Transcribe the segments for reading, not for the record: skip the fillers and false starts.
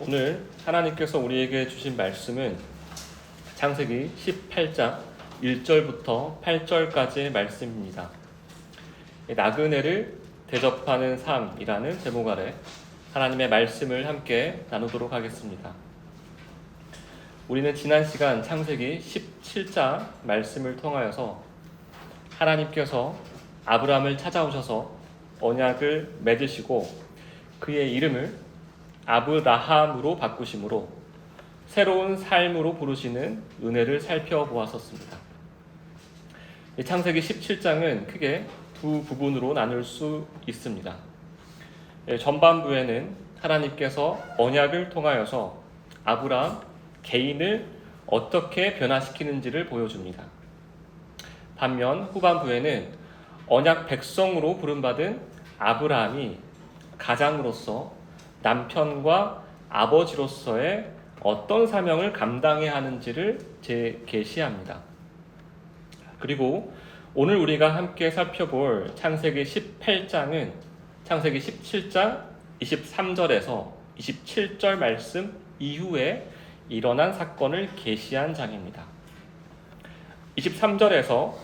오늘 하나님께서 우리에게 주신 말씀은 창세기 18장 1절부터 8절까지의 말씀입니다. 나그네를 대접하는 삶이라는 제목 아래 하나님의 말씀을 함께 나누도록 하겠습니다. 우리는 지난 시간 창세기 17장 말씀을 통하여서 하나님께서 아브라함을 찾아오셔서 언약을 맺으시고 그의 이름을 아브라함으로 바꾸심으로 새로운 삶으로 부르시는 은혜를 살펴보았었습니다. 창세기 17장은 크게 두 부분으로 나눌 수 있습니다. 전반부에는 하나님께서 언약을 통하여서 아브라함 개인을 어떻게 변화시키는지를 보여줍니다. 반면 후반부에는 언약 백성으로 부름받은 아브라함이 가장으로서 남편과 아버지로서의 어떤 사명을 감당해야 하는지를 재계시합니다. 그리고 오늘 우리가 함께 살펴볼 창세기 18장은 창세기 17장 23절에서 27절 말씀 이후에 일어난 사건을 계시한 장입니다. 23절에서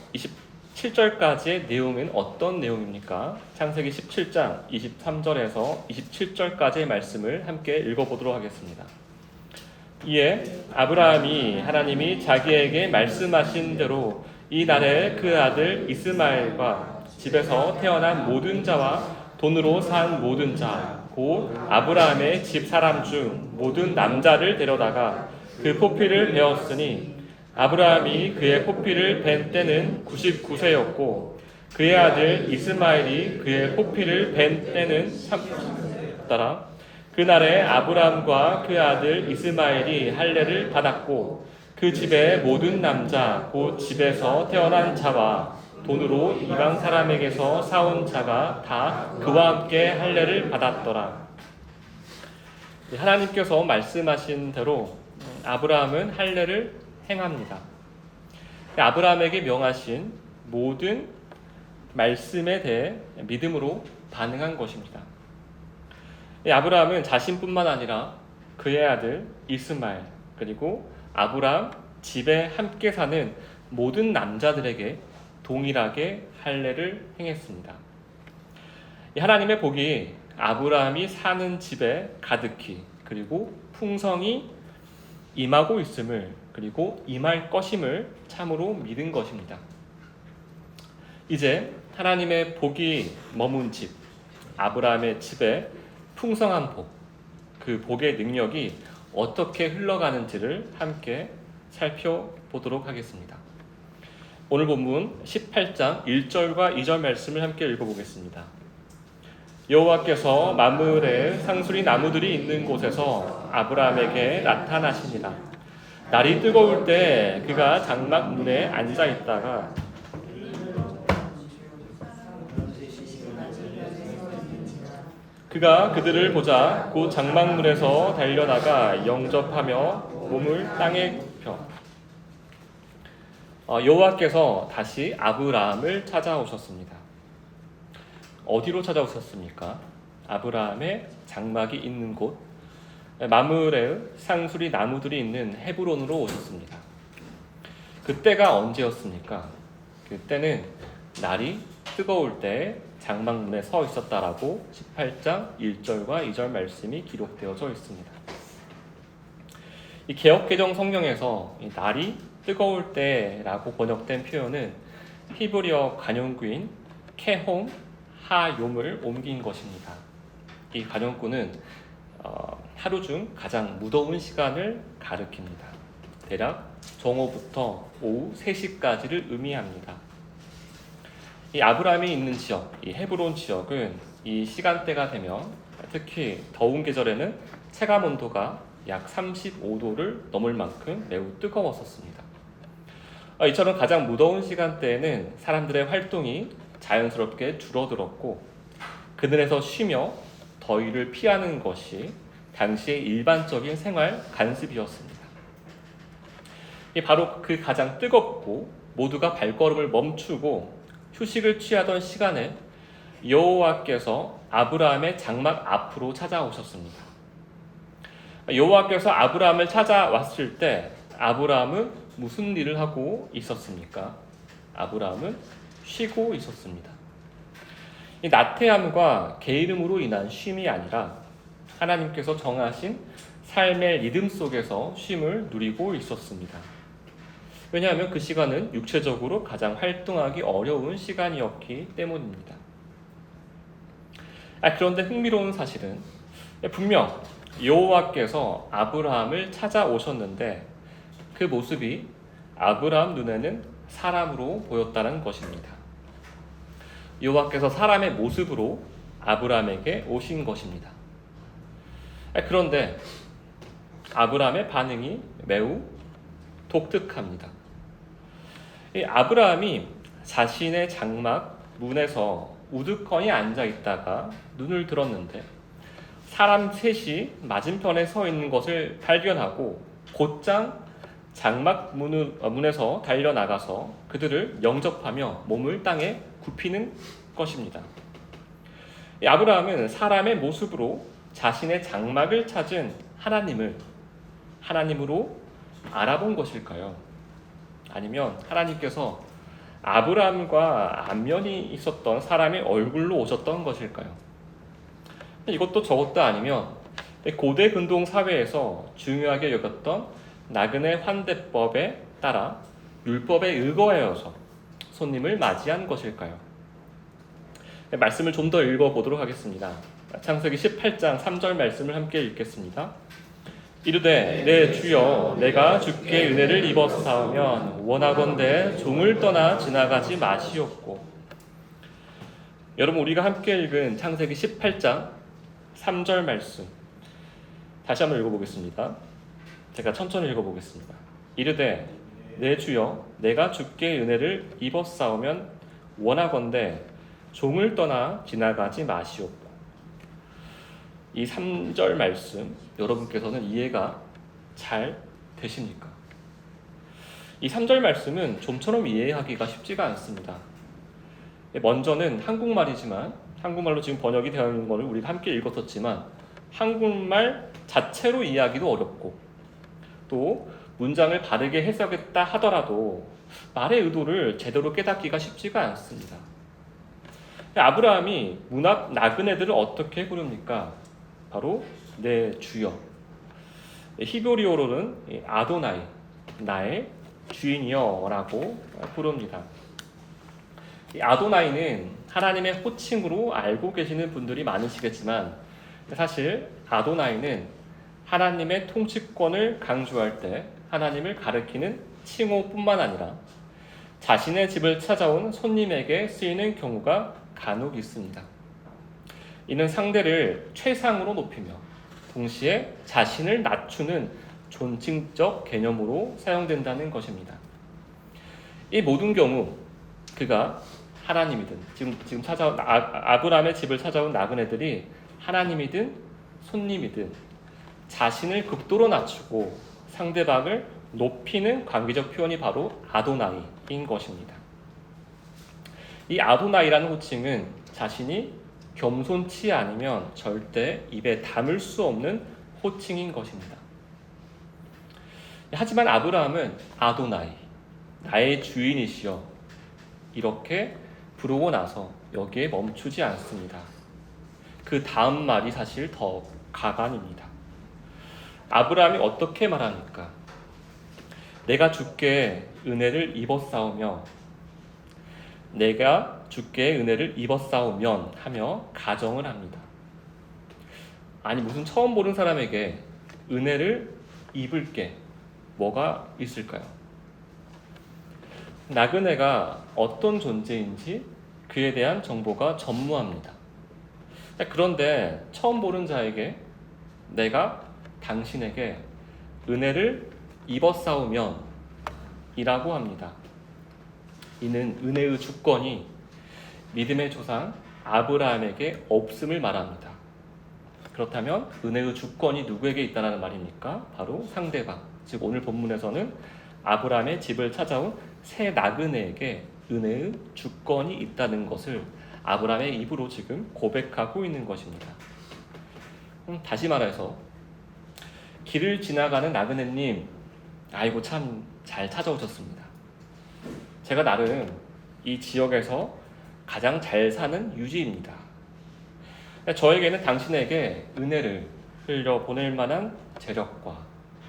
27절까지의 내용은 어떤 내용입니까? 창세기 17장 23절에서 27절까지의 말씀을 함께 읽어보도록 하겠습니다. 이에 아브라함이 하나님이 자기에게 말씀하신 대로 이 날에 그 아들 이스마엘과 집에서 태어난 모든 자와 돈으로 산 모든 자, 곧 아브라함의 집 사람 중 모든 남자를 데려다가 그 포피를 베었으니 아브라함이 그의 포피를 벤 때는 99세였고 그의 아들 이스마엘이 그의 포피를 벤 때는 30세 따라 그날에 아브라함과 그 아들 이스마엘이 할례를 받았고 그 집의 모든 남자 곧 집에서 태어난 자와 돈으로 이방 사람에게서 사온 자가 다 그와 함께 할례를 받았더라. 하나님께서 말씀하신 대로 아브라함은 할례를 행합니다. 아브라함에게 명하신 모든 말씀에 대해 믿음으로 반응한 것입니다. 아브라함은 자신뿐만 아니라 그의 아들 이스마엘 그리고 아브라함 집에 함께 사는 모든 남자들에게 동일하게 할례를 행했습니다. 하나님의 복이 아브라함이 사는 집에 가득히 그리고 풍성히 임하고 있음을 그리고 임할 것임을 참으로 믿은 것입니다. 이제 하나님의 복이 머문 집, 아브라함의 집에 풍성한 복, 그 복의 능력이 어떻게 흘러가는지를 함께 살펴보도록 하겠습니다. 오늘 본문 18장 1절과 2절 말씀을 함께 읽어보겠습니다. 여호와께서 만물에 상수리 나무들이 있는 곳에서 아브라함에게 나타나시니라. 날이 뜨거울 때 그가 장막 문에 앉아 있다가 그가 그들을 보자 곧 장막문에서 달려나가 영접하며 몸을 땅에 굽혀 여호와께서 다시 아브라함을 찾아오셨습니다. 어디로 찾아오셨습니까? 아브라함의 장막이 있는 곳 마므레의 상수리 나무들이 있는 헤브론으로 오셨습니다. 그때가 언제였습니까? 그때는 날이 뜨거울 때 장막문에 서 있었다라고 18장 1절과 2절 말씀이 기록되어져 있습니다. 이 개역개정 성경에서 이 날이 뜨거울 때라고 번역된 표현은 히브리어 관용구인 케홈 하욤을 옮긴 것입니다. 이 관용구는 하루 중 가장 무더운 시간을 가리킵니다. 대략 정오부터 오후 3시까지를 의미합니다. 이 아브라함이 있는 지역, 이 헤브론 지역은 이 시간대가 되면 특히 더운 계절에는 체감 온도가 약 35도를 넘을 만큼 매우 뜨거웠었습니다. 이처럼 가장 무더운 시간대에는 사람들의 활동이 자연스럽게 줄어들었고 그늘에서 쉬며 더위를 피하는 것이 당시의 일반적인 생활 관습이었습니다. 바로 그 가장 뜨겁고 모두가 발걸음을 멈추고 휴식을 취하던 시간에 여호와께서 아브라함의 장막 앞으로 찾아오셨습니다. 여호와께서 아브라함을 찾아왔을 때 아브라함은 무슨 일을 하고 있었습니까? 아브라함은 쉬고 있었습니다. 이 나태함과 게으름으로 인한 쉼이 아니라 하나님께서 정하신 삶의 리듬 속에서 쉼을 누리고 있었습니다. 왜냐하면 그 시간은 육체적으로 가장 활동하기 어려운 시간이었기 때문입니다. 그런데 흥미로운 사실은 분명 여호와께서 아브라함을 찾아오셨는데 그 모습이 아브라함 눈에는 사람으로 보였다는 것입니다. 여호와께서 사람의 모습으로 아브라함에게 오신 것입니다. 그런데 아브라함의 반응이 매우 독특합니다. 이 아브라함이 자신의 장막 문에서 우두커니 앉아 있다가 눈을 들었는데 사람 셋이 맞은편에 서 있는 것을 발견하고 곧장 장막 문에서 달려나가서 그들을 영접하며 몸을 땅에 굽히는 것입니다. 이 아브라함은 사람의 모습으로 자신의 장막을 찾은 하나님을 하나님으로 알아본 것일까요? 아니면 하나님께서 아브라함과 안면이 있었던 사람의 얼굴로 오셨던 것일까요? 이것도 저것도 아니면 고대 근동 사회에서 중요하게 여겼던 나그네 환대법에 따라 율법에 의거하여서 손님을 맞이한 것일까요? 말씀을 좀 더 읽어보도록 하겠습니다. 창세기 18장 3절 말씀을 함께 읽겠습니다. 이르되 내 주여 내가 주께 은혜를 입었사오면 원하건대 종을 떠나 지나가지 마시옵고. 여러분, 우리가 함께 읽은 창세기 18장 3절 말씀 다시 한번 읽어보겠습니다. 제가 천천히 읽어보겠습니다. 이르되 내 주여 내가 주께 은혜를 입었사오면 원하건대 종을 떠나 지나가지 마시옵고. 이 3절 말씀 여러분께서는 이해가 잘 되십니까? 이 3절 말씀은 좀처럼 이해하기가 쉽지가 않습니다. 먼저는 한국말이지만 한국말로 지금 번역이 되어 있는 것을 우리가 함께 읽었었지만 한국말 자체로 이해하기도 어렵고 또 문장을 바르게 해석했다 하더라도 말의 의도를 제대로 깨닫기가 쉽지가 않습니다. 아브라함이 문 앞 나그네들을 어떻게 부릅니까? 바로 내 주여. 히브리어로는 아도나이, 나의 주인이여라고 부릅니다. 이 아도나이는 하나님의 호칭으로 알고 계시는 분들이 많으시겠지만 사실 아도나이는 하나님의 통치권을 강조할 때 하나님을 가리키는 칭호뿐만 아니라 자신의 집을 찾아온 손님에게 쓰이는 경우가 간혹 있습니다. 이는 상대를 최상으로 높이며 동시에 자신을 낮추는 존칭적 개념으로 사용된다는 것입니다. 이 모든 경우 그가 하나님이든 지금 찾아온 아브라함의 집을 찾아온 나그네들이 하나님이든 손님이든 자신을 극도로 낮추고 상대방을 높이는 관계적 표현이 바로 아도나이인 것입니다. 이 아도나이라는 호칭은 자신이 겸손치 않으면 절대 입에 담을 수 없는 호칭인 것입니다. 하지만 아브라함은 아도나이, 나의 주인이시여 이렇게 부르고 나서 여기에 멈추지 않습니다. 그 다음 말이 사실 더 가관입니다. 아브라함이 어떻게 말합니까? 내가 주께 은혜를 입었사오며 내가 주께 은혜를 입었사오면 하며 가정을 합니다. 아니 무슨 처음 보는 사람에게 은혜를 입을 게 뭐가 있을까요? 나그네가 어떤 존재인지 그에 대한 정보가 전무합니다. 그런데 처음 보는 자에게 내가 당신에게 은혜를 입었사오면 이라고 합니다. 이는 은혜의 주권이 믿음의 조상 아브라함에게 없음을 말합니다. 그렇다면 은혜의 주권이 누구에게 있다는 말입니까? 바로 상대방, 즉 오늘 본문에서는 아브라함의 집을 찾아온 새 나그네에게 은혜의 주권이 있다는 것을 아브라함의 입으로 지금 고백하고 있는 것입니다. 다시 말해서 길을 지나가는 나그네님, 아이고 참 잘 찾아오셨습니다. 제가 나름 이 지역에서 가장 잘 사는 유지입니다. 저에게는 당신에게 은혜를 흘려보낼 만한 재력과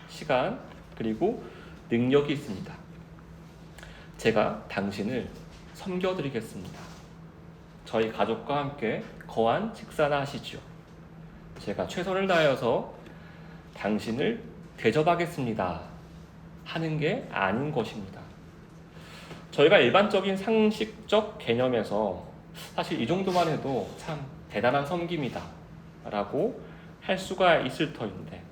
시간 그리고 능력이 있습니다. 제가 당신을 섬겨드리겠습니다. 저희 가족과 함께 거한 식사나 하시죠. 제가 최선을 다하여서 당신을 대접하겠습니다 하는 게 아닌 것입니다. 저희가 일반적인 상식적 개념에서 사실 이 정도만 해도 참 대단한 섬김이다 라고 할 수가 있을 터인데,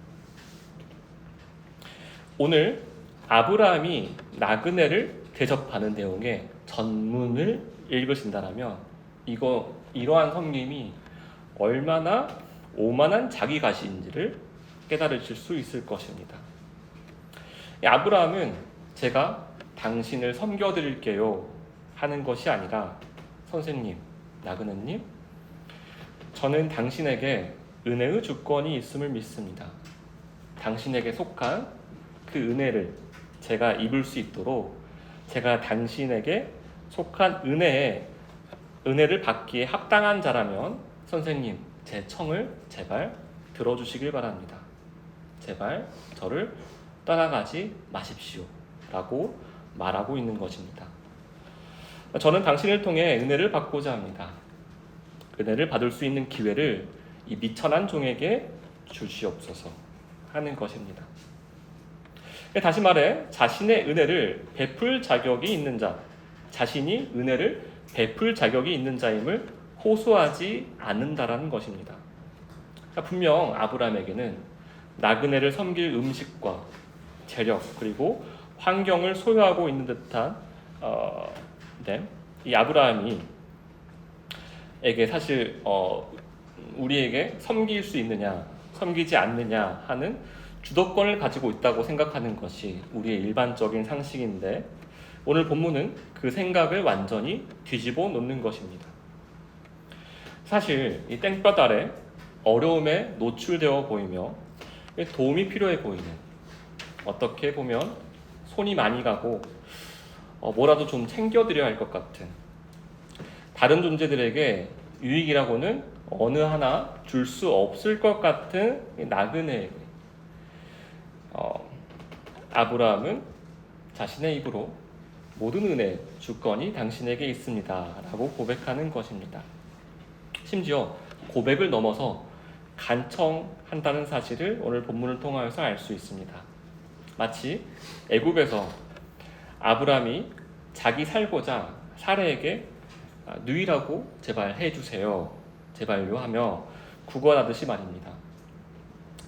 오늘 아브라함이 나그네를 대접하는 내용의 전문을 읽으신다면 이러한 섬김이 얼마나 오만한 자기가시인지를 깨달으실 수 있을 것입니다. 아브라함은 제가 당신을 섬겨드릴게요 하는 것이 아니라, 선생님, 나그네님, 저는 당신에게 은혜의 주권이 있음을 믿습니다. 당신에게 속한 그 은혜를 제가 입을 수 있도록 제가 당신에게 속한 은혜를 받기에 합당한 자라면 선생님, 제 청을 제발 들어주시길 바랍니다. 제발 저를 떠나가지 마십시오 라고 말하고 있는 것입니다. 저는 당신을 통해 은혜를 받고자 합니다. 은혜를 받을 수 있는 기회를 이 미천한 종에게 주시옵소서 하는 것입니다. 다시 말해, 자신의 은혜를 베풀 자격이 있는 자, 자신이 은혜를 베풀 자격이 있는 자임을 호소하지 않는다라는 것입니다. 분명 아브라함에게는 나그네를 섬길 음식과 재력 그리고 환경을 소유하고 있는 듯한 이 아브라함이 에게 사실 우리에게 섬길 수 있느냐 섬기지 않느냐 하는 주도권을 가지고 있다고 생각하는 것이 우리의 일반적인 상식인데, 오늘 본문은 그 생각을 완전히 뒤집어 놓는 것입니다. 사실 이 땡볕 아래 어려움에 노출되어 보이며 도움이 필요해 보이는, 어떻게 보면 손이 많이 가고 뭐라도 좀 챙겨드려야 할 것 같은 다른 존재들에게 유익이라고는 어느 하나 줄 수 없을 것 같은 나그네에게 아브라함은 자신의 입으로 모든 은혜 주권이 당신에게 있습니다 라고 고백하는 것입니다. 심지어 고백을 넘어서 간청한다는 사실을 오늘 본문을 통하여서 알 수 있습니다. 마치 애굽에서 아브라함이 자기 살고자 사레에게 누이라고 제발 해주세요, 제발요 하며 구걸하듯이 말입니다.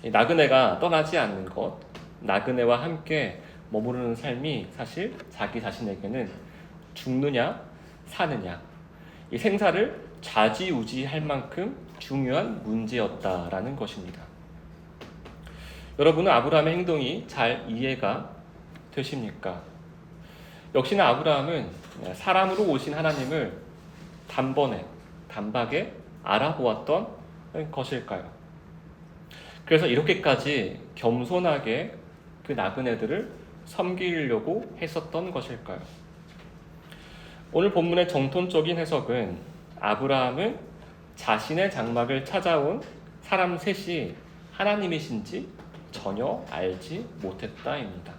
나그네가 떠나지 않는 것, 나그네와 함께 머무르는 삶이 사실 자기 자신에게는 죽느냐 사느냐, 이 생사를 좌지우지할 만큼 중요한 문제였다라는 것입니다. 여러분은 아브라함의 행동이 잘 이해가 되십니까? 역시나 아브라함은 사람으로 오신 하나님을 단박에 알아보았던 것일까요? 그래서 이렇게까지 겸손하게 그 나그네들을 섬기려고 했었던 것일까요? 오늘 본문의 정통적인 해석은 아브라함은 자신의 장막을 찾아온 사람 셋이 하나님이신지 전혀 알지 못했다입니다.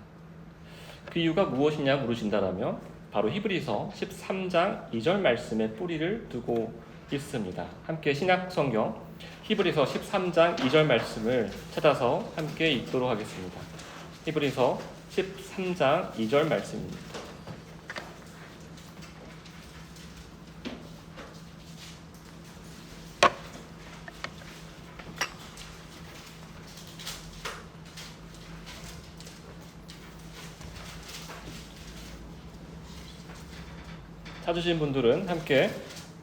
그 이유가 무엇이냐 물으신다면 바로 히브리서 13장 2절 말씀에 뿌리를 두고 있습니다. 함께 신약성경 히브리서 13장 2절 말씀을 찾아서 함께 읽도록 하겠습니다. 히브리서 13장 2절 말씀입니다. 찾으신 분들은 함께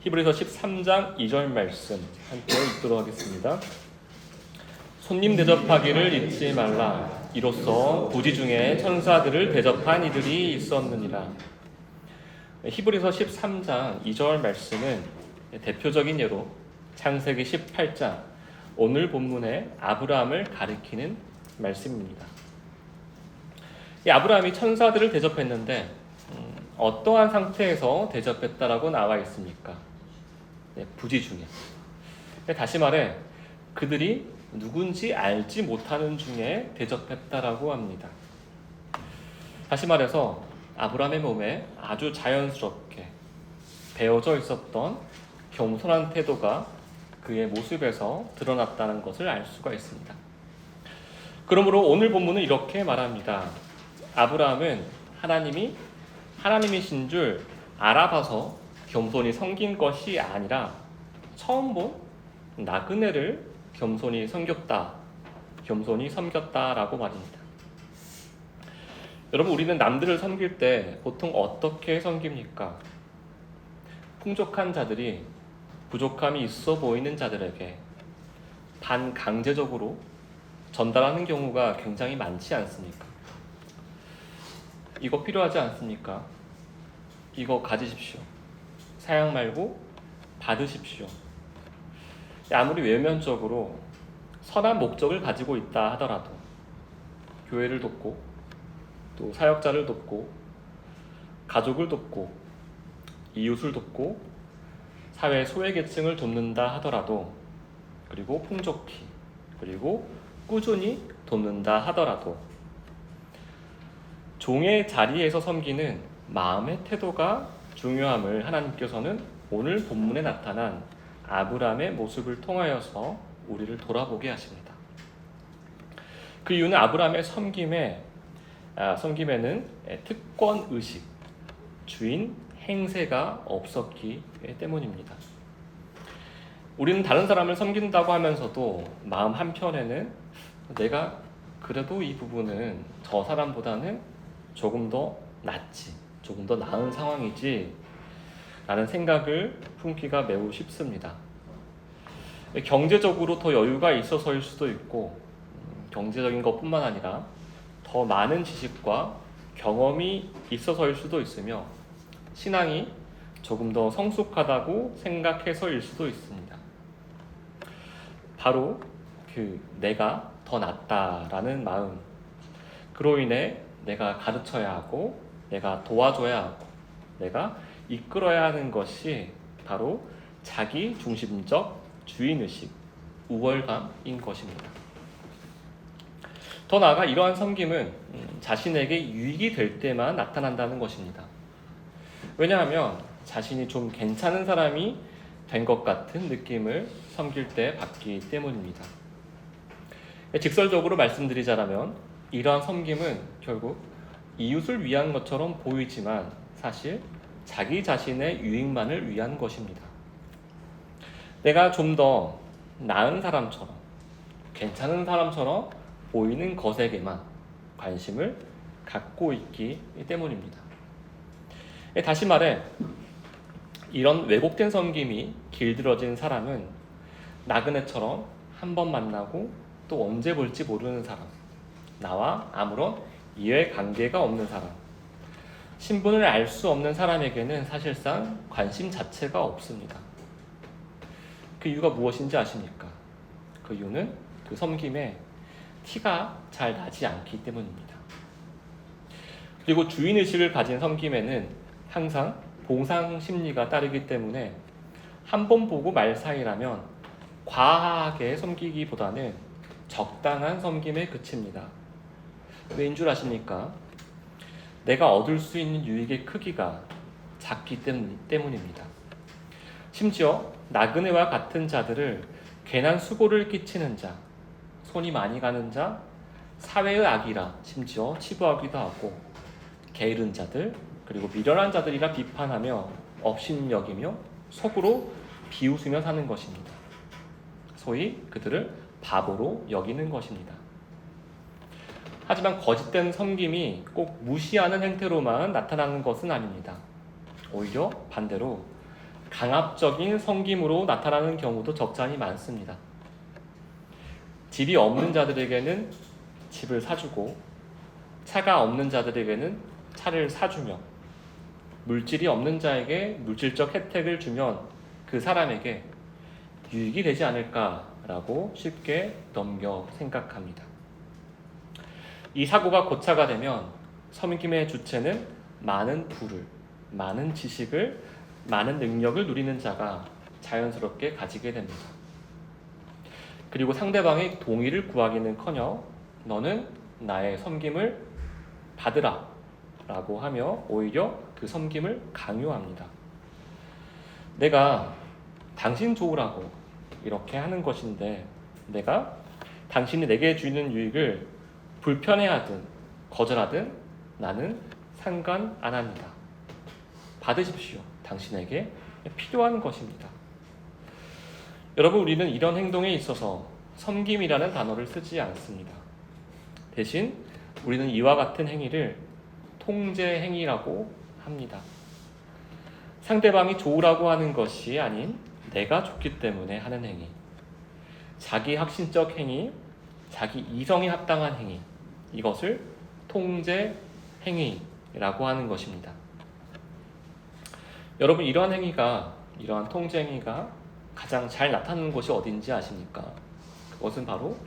히브리서 13장 2절 말씀 함께 읽도록 하겠습니다. 손님 대접하기를 잊지 말라. 이로써 부지 중에 천사들을 대접한 이들이 있었느니라. 히브리서 13장 2절 말씀은 대표적인 예로 창세기 18장 오늘 본문의 아브라함을 가리키는 말씀입니다. 이 아브라함이 천사들을 대접했는데 어떠한 상태에서 대접했다라고 나와 있습니까? 네, 부지 중에. 다시 말해 그들이 누군지 알지 못하는 중에 대접했다라고 합니다. 다시 말해서 아브라함의 몸에 아주 자연스럽게 배어져 있었던 겸손한 태도가 그의 모습에서 드러났다는 것을 알 수가 있습니다. 그러므로 오늘 본문은 이렇게 말합니다. 아브라함은 하나님이 하나님이신 줄 알아봐서 겸손히 섬긴 것이 아니라 처음 본 나그네를 겸손히 섬겼다라고 말입니다. 여러분, 우리는 남들을 섬길 때 보통 어떻게 섬깁니까? 풍족한 자들이 부족함이 있어 보이는 자들에게 반강제적으로 전달하는 경우가 굉장히 많지 않습니까? 이거 필요하지 않습니까? 이거 가지십시오. 사양 말고 받으십시오. 아무리 외면적으로 선한 목적을 가지고 있다 하더라도 교회를 돕고 또 사역자를 돕고 가족을 돕고 이웃을 돕고 사회 소외계층을 돕는다 하더라도 그리고 풍족히 그리고 꾸준히 돕는다 하더라도 종의 자리에서 섬기는 마음의 태도가 중요함을 하나님께서는 오늘 본문에 나타난 아브라함의 모습을 통하여서 우리를 돌아보게 하십니다. 그 이유는 아브라함의 섬김에는 특권의식, 주인 행세가 없었기 때문입니다. 우리는 다른 사람을 섬긴다고 하면서도 마음 한편에는 내가 그래도 이 부분은 저 사람보다는 조금 더 낫지, 조금 더 나은 상황이지 라는 생각을 품기가 매우 쉽습니다. 경제적으로 더 여유가 있어서일 수도 있고 경제적인 것뿐만 아니라 더 많은 지식과 경험이 있어서일 수도 있으며 신앙이 조금 더 성숙하다고 생각해서일 수도 있습니다. 바로 내가 더 낫다라는 마음, 그로 인해 내가 가르쳐야 하고 내가 도와줘야 하고 내가 이끌어야 하는 것이 바로 자기 중심적 주인의식, 우월감인 것입니다. 더 나아가 이러한 섬김은 자신에게 유익이 될 때만 나타난다는 것입니다. 왜냐하면 자신이 좀 괜찮은 사람이 된 것 같은 느낌을 섬길 때 받기 때문입니다. 직설적으로 말씀드리자면 이러한 섬김은 결국 이웃을 위한 것처럼 보이지만 사실 자기 자신의 유익만을 위한 것입니다. 내가 좀 더 나은 사람처럼, 괜찮은 사람처럼 보이는 것에게만 관심을 갖고 있기 때문입니다. 다시 말해 이런 왜곡된 섬김이 길들어진 사람은 나그네처럼 한 번 만나고 또 언제 볼지 모르는 사람, 나와 아무런 이해관계가 없는 사람, 신분을 알 수 없는 사람에게는 사실상 관심 자체가 없습니다. 그 이유가 무엇인지 아십니까? 그 이유는 그 섬김에 티가 잘 나지 않기 때문입니다. 그리고 주인의식을 가진 섬김에는 항상 보상 심리가 따르기 때문에 한 번 보고 말 사이라면 과하게 섬기기보다는 적당한 섬김에 그칩니다. 왜인 줄 아십니까? 내가 얻을 수 있는 유익의 크기가 작기 때문입니다. 심지어 나그네와 같은 자들을 괜한 수고를 끼치는 자, 손이 많이 가는 자, 사회의 악이라 심지어 치부하기도 하고 게으른 자들, 그리고 미련한 자들이라 비판하며 업신여기며 속으로 비웃으며 사는 것입니다. 소위 그들을 바보로 여기는 것입니다. 하지만 거짓된 섬김이 꼭 무시하는 행태로만 나타나는 것은 아닙니다. 오히려 반대로 강압적인 섬김으로 나타나는 경우도 적잖이 많습니다. 집이 없는 자들에게는 집을 사주고 차가 없는 자들에게는 차를 사주며 물질이 없는 자에게 물질적 혜택을 주면 그 사람에게 유익이 되지 않을까라고 쉽게 넘겨 생각합니다. 이 사고가 고차가 되면 섬김의 주체는 많은 부를, 많은 지식을, 많은 능력을 누리는 자가 자연스럽게 가지게 됩니다. 그리고 상대방의 동의를 구하기는커녕 너는 나의 섬김을 받으라 라고 하며 오히려 그 섬김을 강요합니다. 내가 당신 좋으라고 이렇게 하는 것인데 내가 당신이 내게 주는 유익을 불편해하든 거절하든 나는 상관 안 합니다. 받으십시오. 당신에게 필요한 것입니다. 여러분, 우리는 이런 행동에 있어서 섬김이라는 단어를 쓰지 않습니다. 대신 우리는 이와 같은 행위를 통제 행위라고 합니다. 상대방이 좋으라고 하는 것이 아닌 내가 좋기 때문에 하는 행위, 자기 확신적 행위, 자기 이성에 합당한 행위, 이것을 통제 행위라고 하는 것입니다. 여러분, 이러한 행위가, 이러한 통제 행위가 가장 잘 나타나는 곳이 어딘지 아십니까? 그것은 바로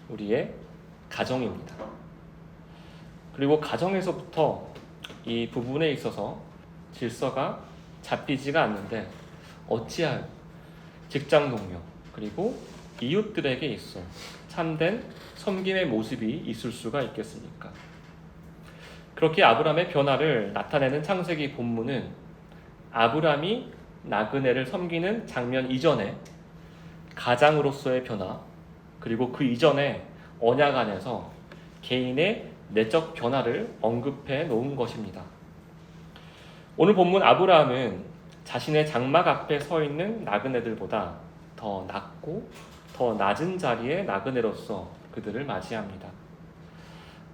우리의 가정입니다. 그리고 가정에서부터 이 부분에 있어서 질서가 잡히지가 않는데 어찌할 직장 동료 그리고 이웃들에게 있어 참된 섬김의 모습이 있을 수가 있겠습니까? 그렇게 아브라함의 변화를 나타내는 창세기 본문은 아브라함이 나그네를 섬기는 장면 이전에 가장으로서의 변화, 그리고 그 이전에 언약 안에서 개인의 내적 변화를 언급해 놓은 것입니다. 오늘 본문 아브라함은 자신의 장막 앞에 서 있는 나그네들보다 더 낮고 더 낮은 자리의 나그네로서 그들을 맞이합니다.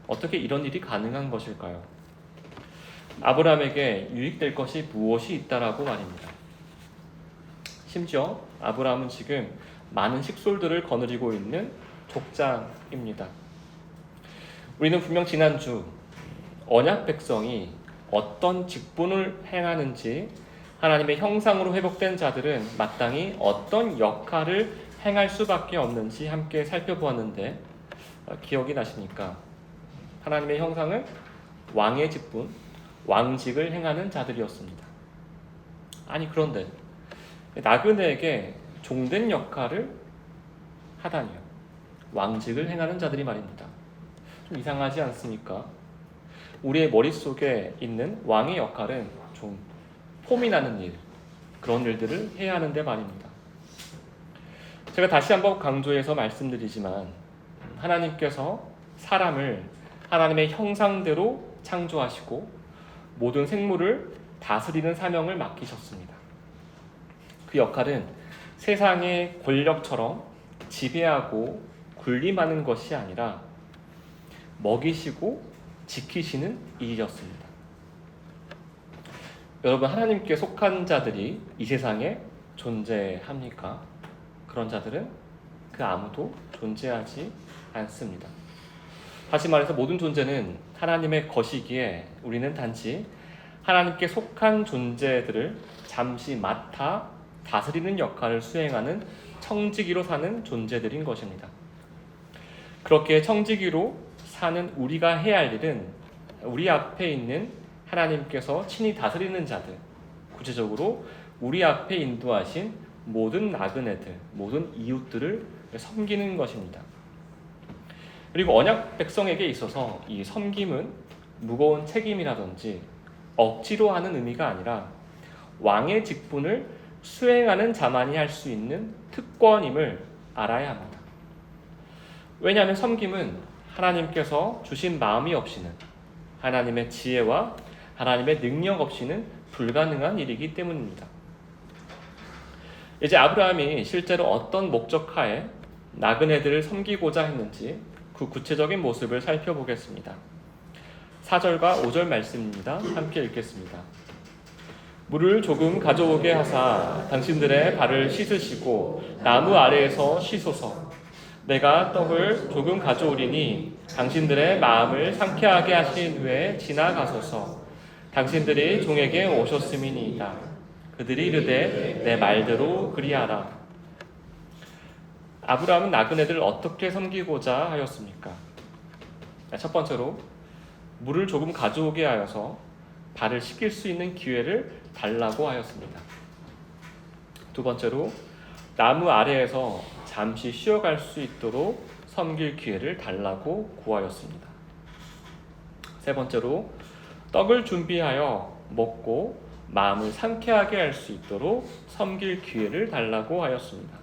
어떻게 이런 일이 가능한 것일까요? 아브라함에게 유익될 것이 무엇이 있다라고 말입니다. 심지어 아브라함은 지금 많은 식솔들을 거느리고 있는 족장입니다. 우리는 분명 지난주 언약 백성이 어떤 직분을 행하는지, 하나님의 형상으로 회복된 자들은 마땅히 어떤 역할을 행할 수밖에 없는지 함께 살펴보았는데 기억이 나십니까? 하나님의 형상은 왕의 직분, 왕직을 행하는 자들이었습니다. 아니, 그런데 나그네에게 종된 역할을 하다니요. 왕직을 행하는 자들이 말입니다. 좀 이상하지 않습니까? 우리의 머릿속에 있는 왕의 역할은 좀 폼이 나는 일, 그런 일들을 해야 하는데 말입니다. 제가 다시 한번 강조해서 말씀드리지만 하나님께서 사람을 하나님의 형상대로 창조하시고 모든 생물을 다스리는 사명을 맡기셨습니다. 그 역할은 세상의 권력처럼 지배하고 군림하는 것이 아니라 먹이시고 지키시는 일이었습니다. 여러분, 하나님께 속한 자들이 이 세상에 존재합니까? 그런 자들은 그 아무도 존재하지 않습니다. 다시 말해서 모든 존재는 하나님의 것이기에 우리는 단지 하나님께 속한 존재들을 잠시 맡아 다스리는 역할을 수행하는 청지기로 사는 존재들인 것입니다. 그렇게 청지기로 사는 우리가 해야 할 일은 우리 앞에 있는 하나님께서 친히 다스리는 자들, 구체적으로 우리 앞에 인도하신 모든 나그네들, 모든 이웃들을 섬기는 것입니다. 그리고 언약 백성에게 있어서 이 섬김은 무거운 책임이라든지 억지로 하는 의미가 아니라 왕의 직분을 수행하는 자만이 할 수 있는 특권임을 알아야 합니다. 왜냐하면 섬김은 하나님께서 주신 마음이 없이는, 하나님의 지혜와 하나님의 능력 없이는 불가능한 일이기 때문입니다. 이제 아브라함이 실제로 어떤 목적하에 나그네들을 섬기고자 했는지 그 구체적인 모습을 살펴보겠습니다. 4절과 5절 말씀입니다. 함께 읽겠습니다. 물을 조금 가져오게 하사 당신들의 발을 씻으시고 나무 아래에서 쉬소서. 내가 떡을 조금 가져오리니 당신들의 마음을 상쾌하게 하신 후에 지나가소서. 당신들이 종에게 오셨음이니이다. 그들이 이르되 내 말대로 그리하라. 아브라함은 나그네들을 어떻게 섬기고자 하였습니까? 첫 번째로 물을 조금 가져오게 하여서 발을 씻길 수 있는 기회를 달라고 하였습니다. 두 번째로 나무 아래에서 잠시 쉬어갈 수 있도록 섬길 기회를 달라고 구하였습니다. 세 번째로 떡을 준비하여 먹고 마음을 상쾌하게 할 수 있도록 섬길 기회를 달라고 하였습니다.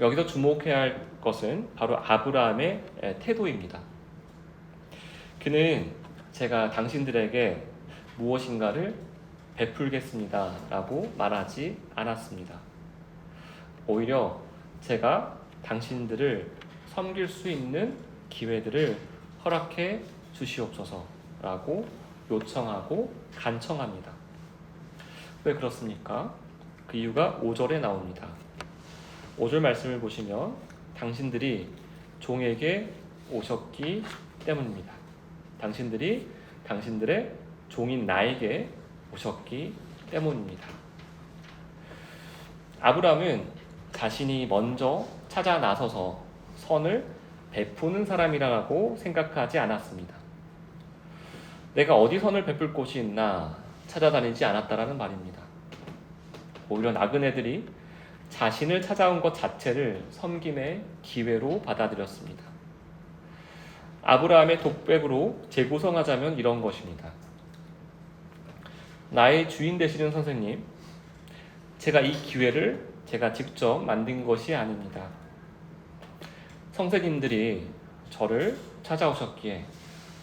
여기서 주목해야 할 것은 바로 아브라함의 태도입니다. 그는 제가 당신들에게 무엇인가를 베풀겠습니다 라고 말하지 않았습니다. 오히려 제가 당신들을 섬길 수 있는 기회들을 허락해 주시옵소서 라고 요청하고 간청합니다. 왜 그렇습니까? 그 이유가 5절에 나옵니다. 5절 말씀을 보시면 당신들이 종에게 오셨기 때문입니다. 당신들이 당신들의 종인 나에게 오셨기 때문입니다. 아브라함은 자신이 먼저 찾아 나서서 선을 베푸는 사람이라고 생각하지 않았습니다. 내가 어디 선을 베풀 곳이 있나 찾아다니지 않았다라는 말입니다. 오히려 나그네들이 자신을 찾아온 것 자체를 섬김의 기회로 받아들였습니다. 아브라함의 독백으로 재구성하자면 이런 것입니다. 나의 주인 되시는 선생님, 제가 이 기회를 제가 직접 만든 것이 아닙니다. 선생님들이 저를 찾아오셨기에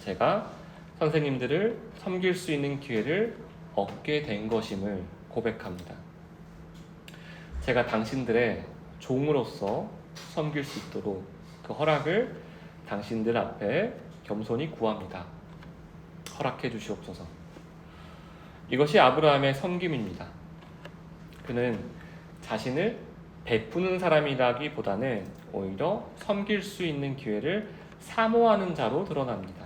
제가 선생님들을 섬길 수 있는 기회를 얻게 된 것임을 고백합니다. 제가 당신들의 종으로서 섬길 수 있도록 그 허락을 당신들 앞에 겸손히 구합니다. 허락해 주시옵소서. 이것이 아브라함의 섬김입니다. 그는 자신을 베푸는 사람이라기보다는 오히려 섬길 수 있는 기회를 사모하는 자로 드러납니다.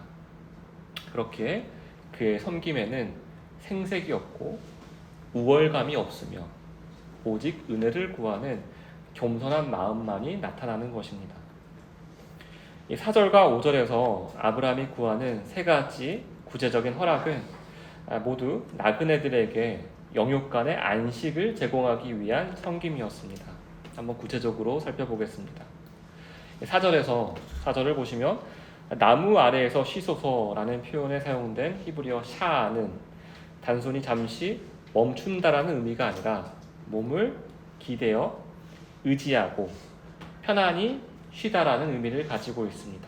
그렇기에 그의 섬김에는 생색이 없고 우월감이 없으며 오직 은혜를 구하는 겸손한 마음만이 나타나는 것입니다. 이 4절과 5절에서 아브라함이 구하는 세 가지 구체적인 허락은 모두 나그네들에게 영육간의 안식을 제공하기 위한 섬김이었습니다. 한번 구체적으로 살펴보겠습니다. 4절을 보시면 나무 아래에서 쉬소서라는 표현에 사용된 히브리어 샤는 단순히 잠시 멈춘다라는 의미가 아니라 몸을 기대어 의지하고 편안히 쉬다라는 의미를 가지고 있습니다.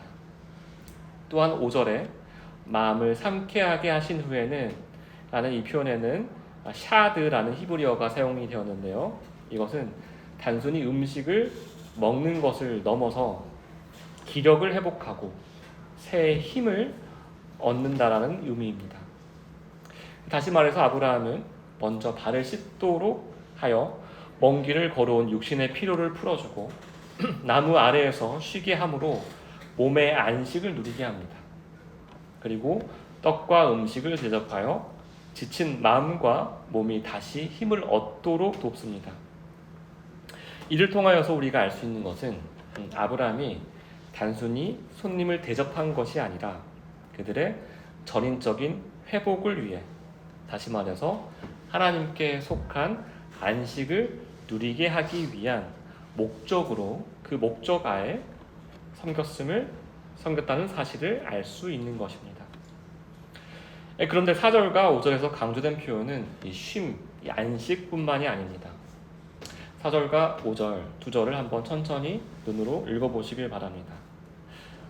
또한 5절에 마음을 상쾌하게 하신 후에는 라는 이 표현에는 샤드라는 히브리어가 사용이 되었는데요. 이것은 단순히 음식을 먹는 것을 넘어서 기력을 회복하고 새 힘을 얻는다라는 의미입니다. 다시 말해서 아브라함은 먼저 발을 씻도록 하여 먼 길을 걸어온 육신의 피로를 풀어주고 나무 아래에서 쉬게 함으로 몸의 안식을 누리게 합니다. 그리고 떡과 음식을 대접하여 지친 마음과 몸이 다시 힘을 얻도록 돕습니다. 이를 통하여서 우리가 알 수 있는 것은 아브라함이 단순히 손님을 대접한 것이 아니라 그들의 전인적인 회복을 위해, 다시 말해서 하나님께 속한 안식을 누리게 하기 위한 목적으로 그 목적하에 섬겼다는 사실을 알 수 있는 것입니다. 그런데 4절과 5절에서 강조된 표현은 이 쉼, 이 안식뿐만이 아닙니다. 4절과 5절, 두 절을 한번 천천히 눈으로 읽어보시길 바랍니다.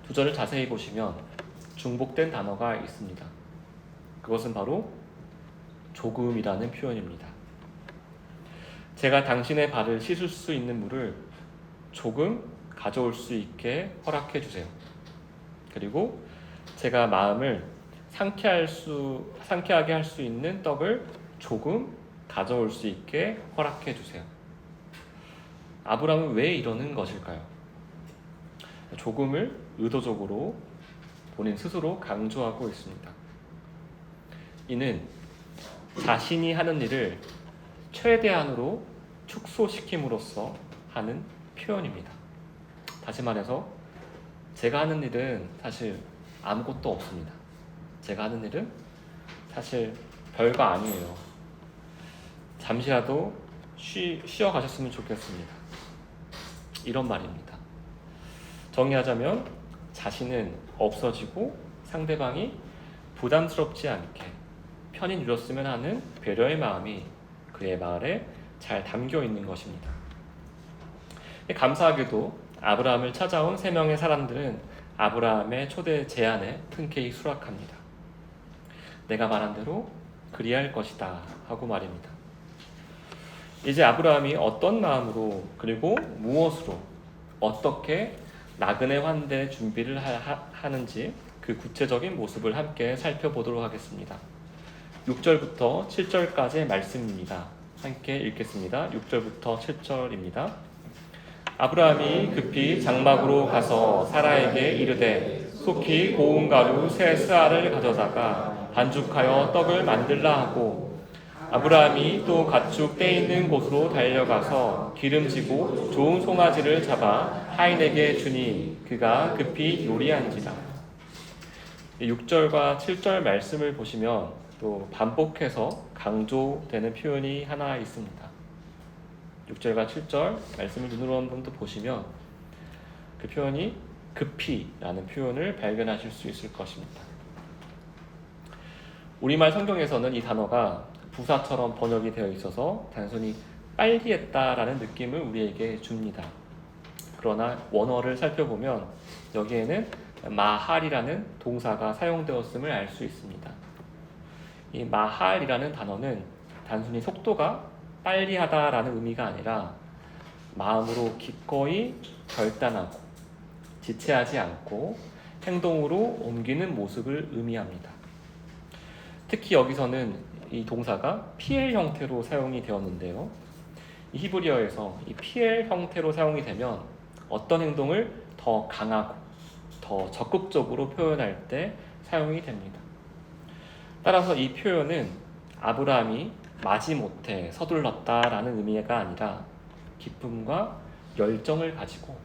두 절을 자세히 보시면 중복된 단어가 있습니다. 그것은 바로 조금이라는 표현입니다. 제가 당신의 발을 씻을 수 있는 물을 조금 가져올 수 있게 허락해 주세요. 그리고 제가 마음을 상쾌하게 할 수 있는 떡을 조금 가져올 수 있게 허락해 주세요. 아브라함은 왜 이러는 것일까요? 조금을 의도적으로 본인 스스로 강조하고 있습니다. 이는 자신이 하는 일을 최대한으로 축소시킴으로써 하는 표현입니다. 다시 말해서 제가 하는 일은 사실 아무것도 없습니다. 제가 하는 일은 사실 별거 아니에요. 잠시라도 쉬어 가셨으면 좋겠습니다. 이런 말입니다. 정리하자면 자신은 없어지고 상대방이 부담스럽지 않게 편히 누렸으면 하는 배려의 마음이 그의 말에 잘 담겨 있는 것입니다. 감사하게도 아브라함을 찾아온 3명의 사람들은 아브라함의 초대 제안에 흔쾌히 수락합니다. 내가 말한 대로 그리할 것이다 하고 말입니다. 이제 아브라함이 어떤 마음으로 그리고 무엇으로 어떻게 나그네 환대 준비를 하는지 그 구체적인 모습을 함께 살펴보도록 하겠습니다. 6절부터 7절까지의 말씀입니다. 함께 읽겠습니다. 6절부터 7절입니다. 아브라함이 급히 장막으로 가서 사라에게 이르되 속히 고운 가루 세 스아를 가져다가 반죽하여 떡을 만들라 하고, 아브라함이 또 가축 떼 있는 곳으로 달려가서 기름지고 좋은 송아지를 잡아 하인에게 주니 그가 급히 요리한지라. 6절과 7절 말씀을 보시면 또 반복해서 강조되는 표현이 하나 있습니다. 6절과 7절 말씀을 눈으로 한번 또 보시면 그 표현이 급히라는 표현을 발견하실 수 있을 것입니다. 우리말 성경에서는 이 단어가 부사처럼 번역이 되어 있어서 단순히 빨리 했다라는 느낌을 우리에게 줍니다. 그러나 원어를 살펴보면 여기에는 마할이라는 동사가 사용되었음을 알 수 있습니다. 이 마할이라는 단어는 단순히 속도가 빨리 하다라는 의미가 아니라 마음으로 기꺼이 결단하고 지체하지 않고 행동으로 옮기는 모습을 의미합니다. 특히 여기서는 이 동사가 PL 형태로 사용이 되었는데요. 이 히브리어에서 이 PL 형태로 사용이 되면 어떤 행동을 더 강하고 더 적극적으로 표현할 때 사용이 됩니다. 따라서 이 표현은 아브라함이 마지못해 서둘렀다라는 의미가 아니라 기쁨과 열정을 가지고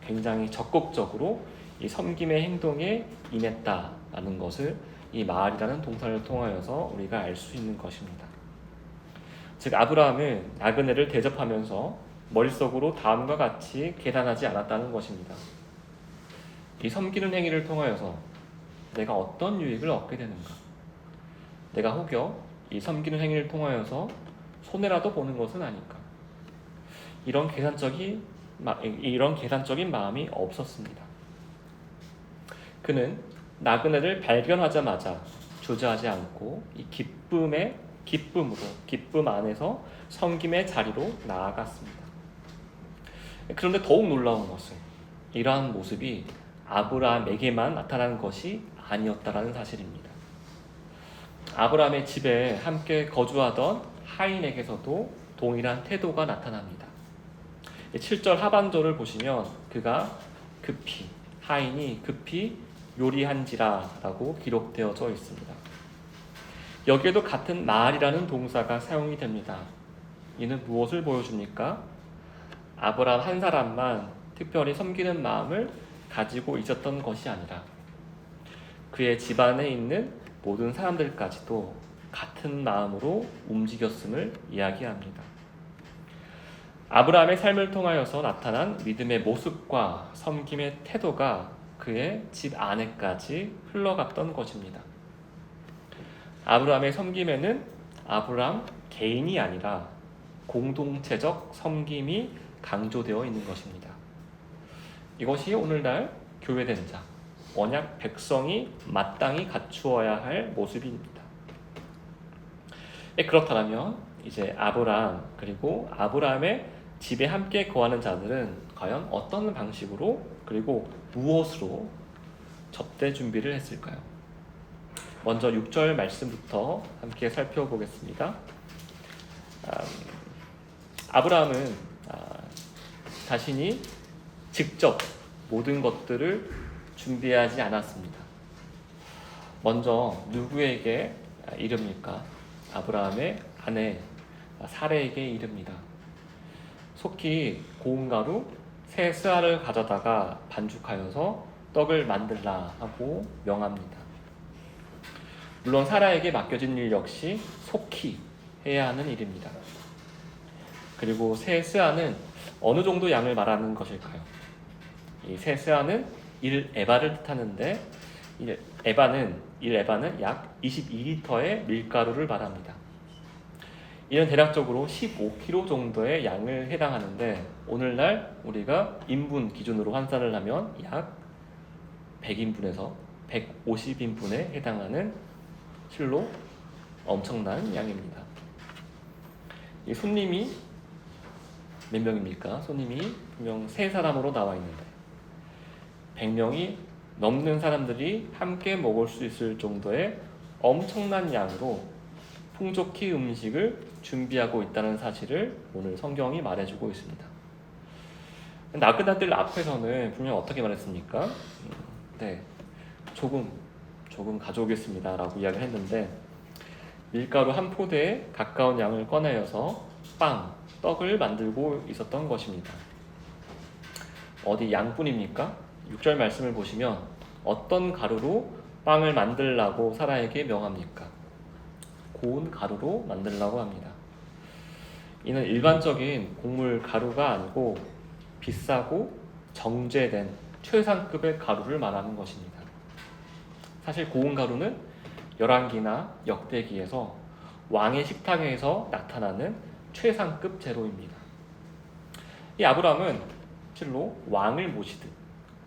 굉장히 적극적으로 이 섬김의 행동에 임했다라는 것을 이 마할이라는 동사를 통하여서 우리가 알 수 있는 것입니다. 즉 아브라함은 나그네를 대접하면서 머릿속으로 다음과 같이 계산하지 않았다는 것입니다. 이 섬기는 행위를 통하여서 내가 어떤 유익을 얻게 되는가? 내가 혹여 이 섬기는 행위를 통하여서 손해라도 보는 것은 아닐까? 이런 계산적인 마음이 없었습니다. 그는 나그네를 발견하자마자 주저하지 않고 이 기쁨 안에서 섬김의 자리로 나아갔습니다. 그런데 더욱 놀라운 것은 이러한 모습이 아브라함에게만 나타난 것이 아니었다라는 사실입니다. 아브라함의 집에 함께 거주하던 하인에게서도 동일한 태도가 나타납니다. 7절 하반절을 보시면 하인이 급히 요리한지라 라고 기록되어져 있습니다. 여기에도 같은 마할이라는 동사가 사용이 됩니다. 이는 무엇을 보여줍니까? 아브라함 한 사람만 특별히 섬기는 마음을 가지고 있었던 것이 아니라 그의 집안에 있는 모든 사람들까지도 같은 마음으로 움직였음을 이야기합니다. 아브라함의 삶을 통하여서 나타난 믿음의 모습과 섬김의 태도가 그의 집 안에까지 흘러갔던 것입니다. 아브라함의 섬김에는 아브라함 개인이 아니라 공동체적 섬김이 강조되어 있는 것입니다. 이것이 오늘날 교회된 자, 언약 백성이 마땅히 갖추어야 할 모습입니다. 그렇다면 이제 아브라함 그리고 아브라함의 집에 함께 거하는 자들은 과연 어떤 방식으로 그리고 무엇으로 접대 준비를 했을까요? 먼저 6절 말씀부터 함께 살펴보겠습니다. 아브라함은 자신이 직접 모든 것들을 준비하지 않았습니다. 먼저 누구에게 이릅니까? 아브라함의 아내 사레에게 이릅니다. 속히 고운 가루 세 스아를 가져다가 반죽하여서 떡을 만들라 하고 명합니다. 물론 사라에게 맡겨진 일 역시 속히 해야 하는 일입니다. 그리고 세 스아는 어느 정도 양을 말하는 것일까요? 이 세 스아는 1에바를 뜻하는데 1에바는 약 22리터의 밀가루를 말합니다. 이는 대략적으로 15kg 정도의 양을 해당하는데 오늘날 우리가 인분 기준으로 환산을 하면 약 100인분에서 150인분에 해당하는 실로 엄청난 양입니다. 이 손님이 몇 명입니까? 손님이 분명 3사람으로 나와 있는데 100명이 넘는 사람들이 함께 먹을 수 있을 정도의 엄청난 양으로 풍족히 음식을 준비하고 있다는 사실을 오늘 성경이 말해주고 있습니다. 나그네들 앞에서는 분명 어떻게 말했습니까? 네, 조금 가져오겠습니다 라고 이야기를 했는데 밀가루 한 포대에 가까운 양을 꺼내어서 떡을 만들고 있었던 것입니다. 어디 양뿐입니까? 6절 말씀을 보시면 어떤 가루로 빵을 만들라고 사라에게 명합니까? 고운 가루로 만들라고 합니다. 이는 일반적인 곡물 가루가 아니고 비싸고 정제된 최상급의 가루를 말하는 것입니다. 사실 고운 가루는 열왕기나 역대기에서 왕의 식탁에서 나타나는 최상급 재료입니다. 이 아브라함은 실로 왕을 모시듯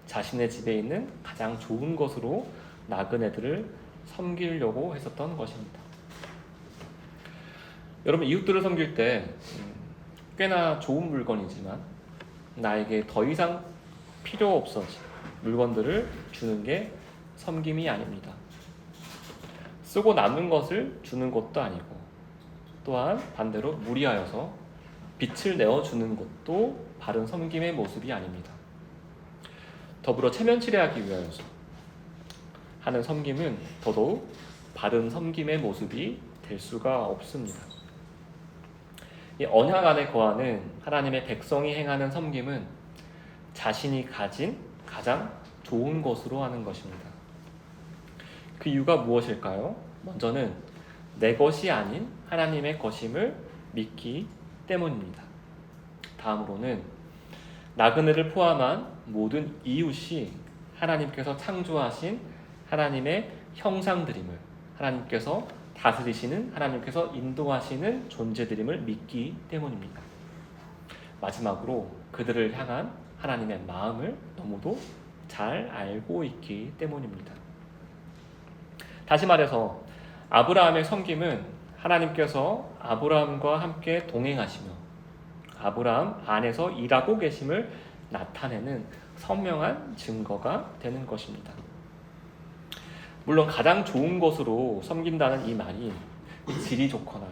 자신의 집에 있는 가장 좋은 것으로 나그네들을 섬기려고 했었던 것입니다. 여러분, 이웃들을 섬길 때 꽤나 좋은 물건이지만 나에게 더 이상 필요 없어진 물건들을 주는 게 섬김이 아닙니다. 쓰고 남는 것을 주는 것도 아니고 또한 반대로 무리하여서 빛을 내어주는 것도 바른 섬김의 모습이 아닙니다. 더불어 체면치레하기 위하여서 하는 섬김은 더더욱 바른 섬김의 모습이 될 수가 없습니다. 이 언약 안에 거하는 하나님의 백성이 행하는 섬김은 자신이 가진 가장 좋은 것으로 하는 것입니다. 그 이유가 무엇일까요? 먼저는 내 것이 아닌 하나님의 것임을 믿기 때문입니다. 다음으로는 나그네를 포함한 모든 이웃이 하나님께서 창조하신 하나님의 형상들임을, 하나님께서 다스리시는, 하나님께서 인도하시는 존재들임을 믿기 때문입니다. 마지막으로 그들을 향한 하나님의 마음을 너무도 잘 알고 있기 때문입니다. 다시 말해서 아브라함의 섬김은 하나님께서 아브라함과 함께 동행하시며 아브라함 안에서 일하고 계심을 나타내는 선명한 증거가 되는 것입니다. 물론 가장 좋은 것으로 섬긴다는 이 말이 질이 좋거나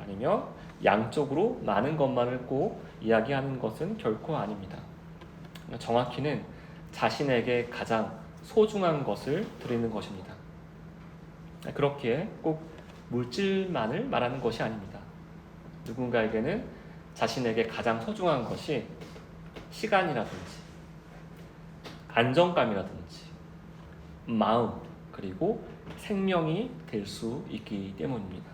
아니면 양적으로 많은 것만을 꼭 이야기하는 것은 결코 아닙니다. 정확히는 자신에게 가장 소중한 것을 드리는 것입니다. 그렇기에 꼭 물질만을 말하는 것이 아닙니다. 누군가에게는 자신에게 가장 소중한 것이 시간이라든지 안정감이라든지 마음 그리고 생명이 될 수 있기 때문입니다.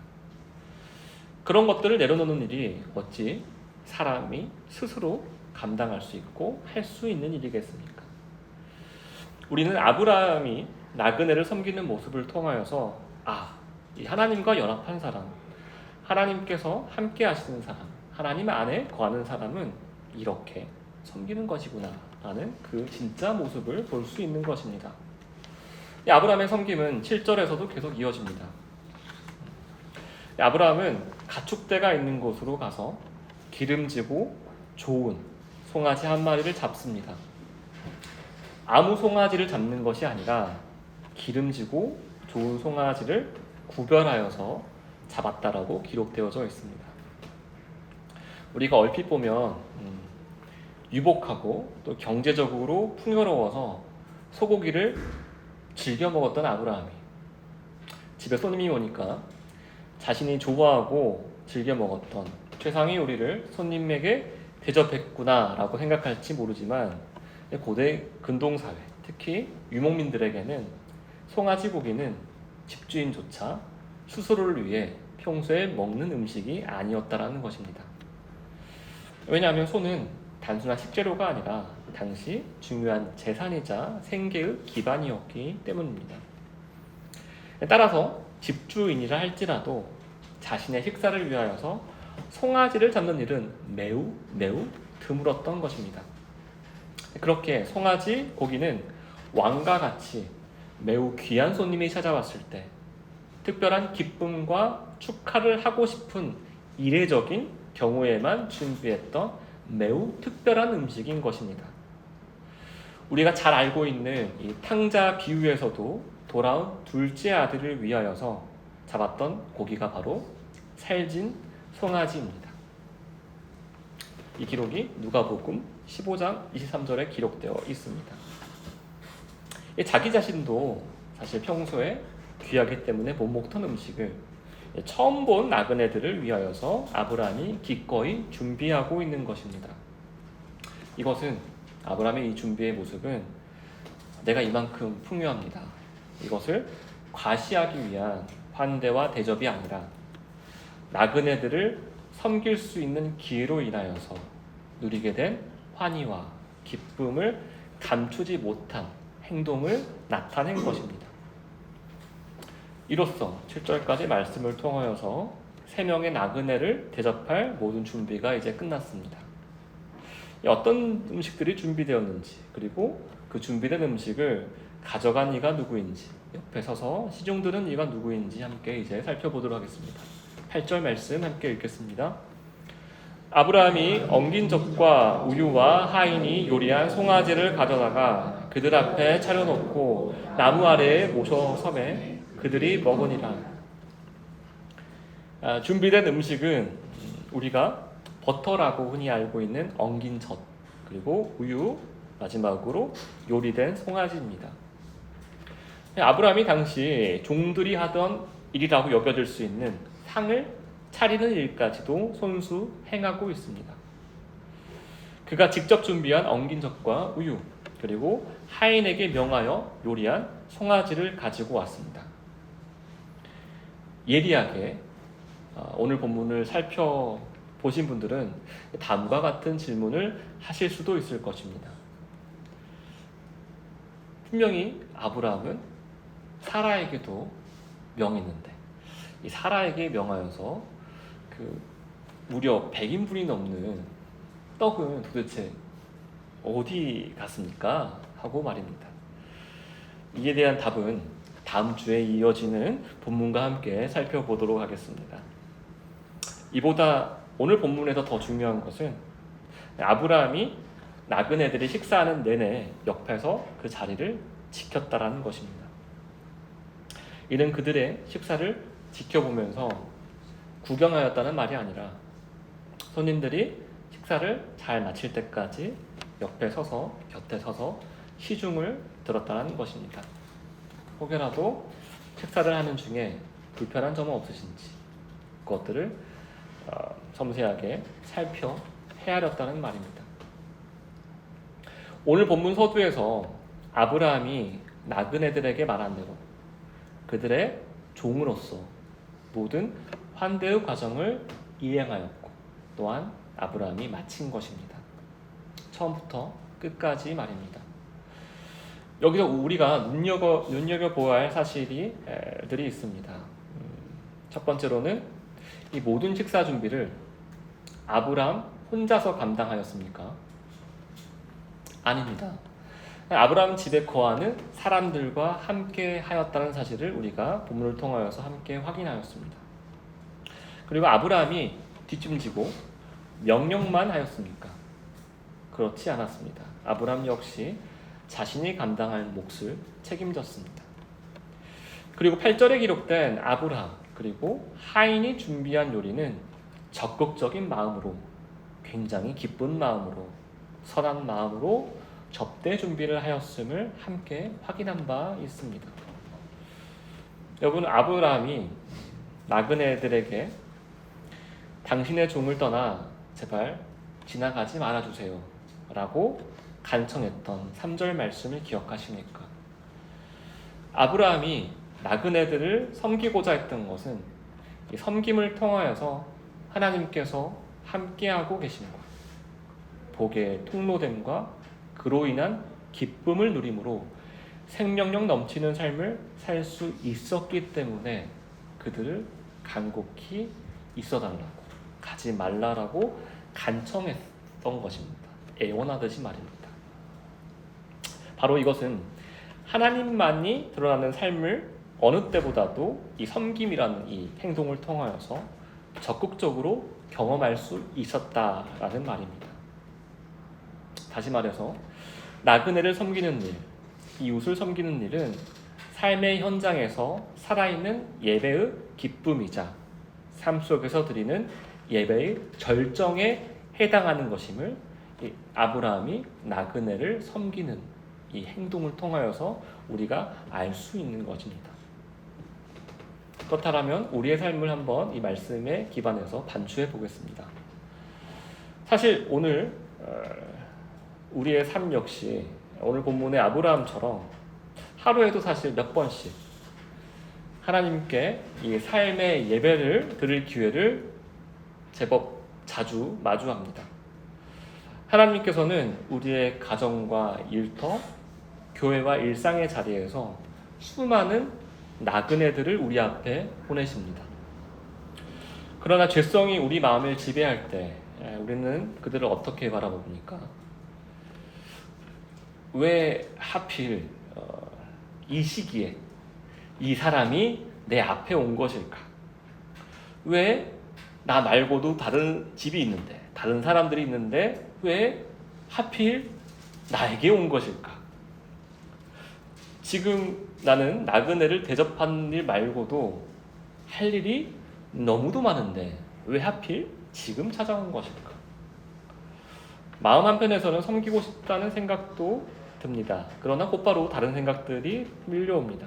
그런 것들을 내려놓는 일이 어찌 사람이 스스로 감당할 수 있고 할 수 있는 일이겠습니까? 우리는 아브라함이 나그네를 섬기는 모습을 통하여서 이 하나님과 연합한 사람, 하나님께서 함께 하시는 사람, 하나님 안에 거하는 사람은 이렇게 섬기는 것이구나 라는 그 진짜 모습을 볼 수 있는 것입니다. 이 아브라함의 섬김은 7절에서도 계속 이어집니다. 아브라함은 가축대가 있는 곳으로 가서 기름지고 좋은 송아지 한 마리를 잡습니다. 아무 송아지를 잡는 것이 아니라 기름지고 좋은 송아지를 구별하여서 잡았다라고 기록되어져 있습니다. 우리가 얼핏 보면 유복하고 또 경제적으로 풍요로워서 소고기를 즐겨 먹었던 아브라함이 집에 손님이 오니까 자신이 좋아하고 즐겨 먹었던 최상의 요리를 손님에게 대접했구나 라고 생각할지 모르지만 고대 근동사회, 특히 유목민들에게는 송아지 고기는 집주인조차 수수를 위해 평소에 먹는 음식이 아니었다라는 것입니다. 왜냐하면 소는 단순한 식재료가 아니라 당시 중요한 재산이자 생계의 기반이었기 때문입니다. 따라서 집주인이라 할지라도 자신의 식사를 위하여서 송아지를 잡는 일은 매우 드물었던 것입니다. 그렇게 송아지 고기는 왕과 같이 매우 귀한 손님이 찾아왔을 때 특별한 기쁨과 축하를 하고 싶은 이례적인 경우에만 준비했던 매우 특별한 음식인 것입니다. 우리가 잘 알고 있는 이 탕자 비유에서도 돌아온 둘째 아들을 위하여서 잡았던 고기가 바로 살진 송아지입니다. 이 기록이 누가복음 15장 23절에 기록되어 있습니다. 자기 자신도 사실 평소에 귀하기 때문에 못 먹던 음식을 처음 본 나그네들을 위하여서 아브라함이 기꺼이 준비하고 있는 것입니다. 이것은 아브라함의 이 준비의 모습은 내가 이만큼 풍요합니다. 이것을 과시하기 위한 환대와 대접이 아니라 나그네들을 섬길 수 있는 기회로 인하여서 누리게 된 환희와 기쁨을 감추지 못한 행동을 나타낸 것입니다. 이로써 7절까지 말씀을 통하여서 3명의 나그네를 대접할 모든 준비가 이제 끝났습니다. 어떤 음식들이 준비되었는지, 그리고 그 준비된 음식을 가져간 이가 누구인지, 옆에 서서 시중들은 이가 누구인지 함께 이제 살펴보도록 하겠습니다. 8절 말씀 함께 읽겠습니다. 아브라함이 엉긴 젖과 우유와 하인이 요리한 송아지를 가져다가 그들 앞에 차려놓고 나무 아래에 모셔 섬에 그들이 먹으니라. 준비된 음식은 우리가 버터라고 흔히 알고 있는 엉긴 젖, 그리고 우유, 마지막으로 요리된 송아지입니다. 아브라함이 당시 종들이 하던 일이라고 여겨질 수 있는 상을 차리는 일까지도 손수 행하고 있습니다. 그가 직접 준비한 엉긴 젖과 우유, 그리고 하인에게 명하여 요리한 송아지를 가지고 왔습니다. 예리하게 오늘 본문을 살펴보신 분들은 다음과 같은 질문을 하실 수도 있을 것입니다. 분명히 아브라함은 사라에게도 명했는데 이 사라에게 명하여서 무려 100인분이 넘는 떡은 도대체 어디 갔습니까? 하고 말입니다. 이에 대한 답은 다음 주에 이어지는 본문과 함께 살펴보도록 하겠습니다. 이보다 오늘 본문에서 더 중요한 것은 아브라함이 나그네들이 식사하는 내내 옆에서 그 자리를 지켰다라는 것입니다. 이는 그들의 식사를 지켜보면서 구경하였다는 말이 아니라 손님들이 식사를 잘 마칠 때까지 옆에 서서, 곁에 서서 시중을 들었다는 것입니다. 혹여라도 식사를 하는 중에 불편한 점은 없으신지 그것들을 섬세하게 살펴 헤아렸다는 말입니다. 오늘 본문 서두에서 아브라함이 나그네들에게 말한 대로 그들의 종으로서 모든 환대의 과정을 이행하였고 또한 아브라함이 마친 것입니다. 처음부터 끝까지 말입니다. 여기서 우리가 눈여겨보아야 할 사실들이 있습니다. 첫 번째로는 이 모든 식사 준비를 아브라함 혼자서 감당하였습니까? 아닙니다. 아브라함 집에 거하는 사람들과 함께 하였다는 사실을 우리가 본문을 통하여서 함께 확인하였습니다. 그리고 아브라함이 뒷짐지고 명령만 하였습니까? 그렇지 않았습니다. 아브라함 역시 자신이 감당할 몫을 책임졌습니다. 그리고 8절에 기록된 아브라함 그리고 하인이 준비한 요리는 적극적인 마음으로, 굉장히 기쁜 마음으로, 선한 마음으로 접대 준비를 하였음을 함께 확인한 바 있습니다. 여러분, 아브라함이 나그네들에게 당신의 종을 떠나 제발 지나가지 말아주세요 라고 간청했던 3절 말씀을 기억하십니까? 아브라함이 나그네들을 섬기고자 했던 것은 이 섬김을 통하여서 하나님께서 함께하고 계신 것, 복의 통로됨과 그로 인한 기쁨을 누림으로 생명력 넘치는 삶을 살 수 있었기 때문에 그들을 간곡히 있어달라고, 가지 말라라고 간청했던 것입니다. 애원하듯이 말입니다. 바로 이것은 하나님만이 드러나는 삶을 어느 때보다도 이 섬김이라는 이 행동을 통하여서 적극적으로 경험할 수 있었다라는 말입니다. 다시 말해서 나그네를 섬기는 일, 이웃을 섬기는 일은 삶의 현장에서 살아있는 예배의 기쁨이자 삶 속에서 드리는 예배의 절정에 해당하는 것임을 이 아브라함이 나그네를 섬기는 이 행동을 통하여서 우리가 알 수 있는 것입니다. 그렇다면 우리의 삶을 한번 이 말씀에 기반해서 반추해 보겠습니다. 사실 오늘 우리의 삶 역시 오늘 본문의 아브라함처럼 하루에도 사실 몇 번씩 하나님께 이 삶의 예배를 드릴 기회를 제법 자주 마주합니다. 하나님께서는 우리의 가정과 일터, 교회와 일상의 자리에서 수많은 나그네들을 우리 앞에 보내십니다. 그러나 죄성이 우리 마음을 지배할 때 우리는 그들을 어떻게 바라봅니까? 왜 하필 이 시기에 이 사람이 내 앞에 온 것일까? 왜 나 말고도 다른 집이 있는데, 다른 사람들이 있는데 왜 하필 나에게 온 것일까? 지금 나는 나그네를 대접하는 일 말고도 할 일이 너무도 많은데 왜 하필 지금 찾아온 것일까? 마음 한편에서는 섬기고 싶다는 생각도 듭니다. 그러나 곧바로 다른 생각들이 밀려옵니다.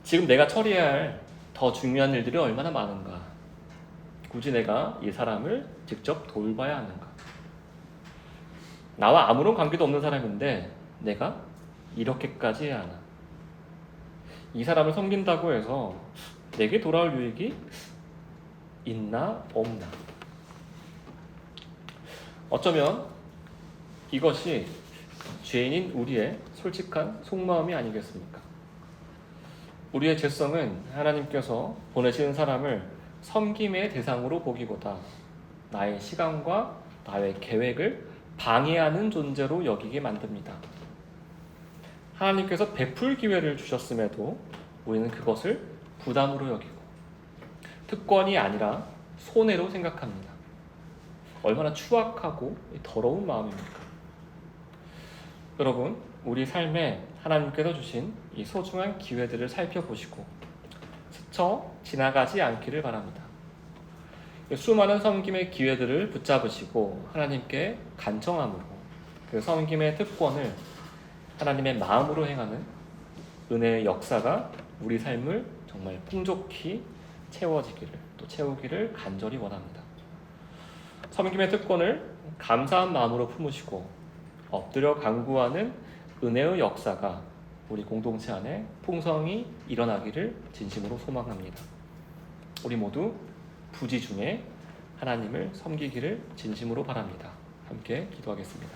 지금 내가 처리해야 할 더 중요한 일들이 얼마나 많은가? 굳이 내가 이 사람을 직접 돌봐야 하는가? 나와 아무런 관계도 없는 사람인데 내가 이렇게까지 해야 하나? 이 사람을 섬긴다고 해서 내게 돌아올 유익이 있나 없나? 어쩌면 이것이 죄인인 우리의 솔직한 속마음이 아니겠습니까? 우리의 죄성은 하나님께서 보내시는 사람을 섬김의 대상으로 보기보다 나의 시간과 나의 계획을 방해하는 존재로 여기게 만듭니다. 하나님께서 베풀 기회를 주셨음에도 우리는 그것을 부담으로 여기고 특권이 아니라 손해로 생각합니다. 얼마나 추악하고 더러운 마음입니까? 여러분, 우리 삶에 하나님께서 주신 이 소중한 기회들을 살펴보시고 스쳐 지나가지 않기를 바랍니다. 수많은 섬김의 기회들을 붙잡으시고 하나님께 간청함으로 그 섬김의 특권을 하나님의 마음으로 행하는 은혜의 역사가 우리 삶을 정말 풍족히 채워지기를, 또 채우기를 간절히 원합니다. 섬김의 특권을 감사한 마음으로 품으시고 엎드려 간구하는 은혜의 역사가 우리 공동체 안에 풍성히 일어나기를 진심으로 소망합니다. 우리 모두 부지 중에 하나님을 섬기기를 진심으로 바랍니다. 함께 기도하겠습니다.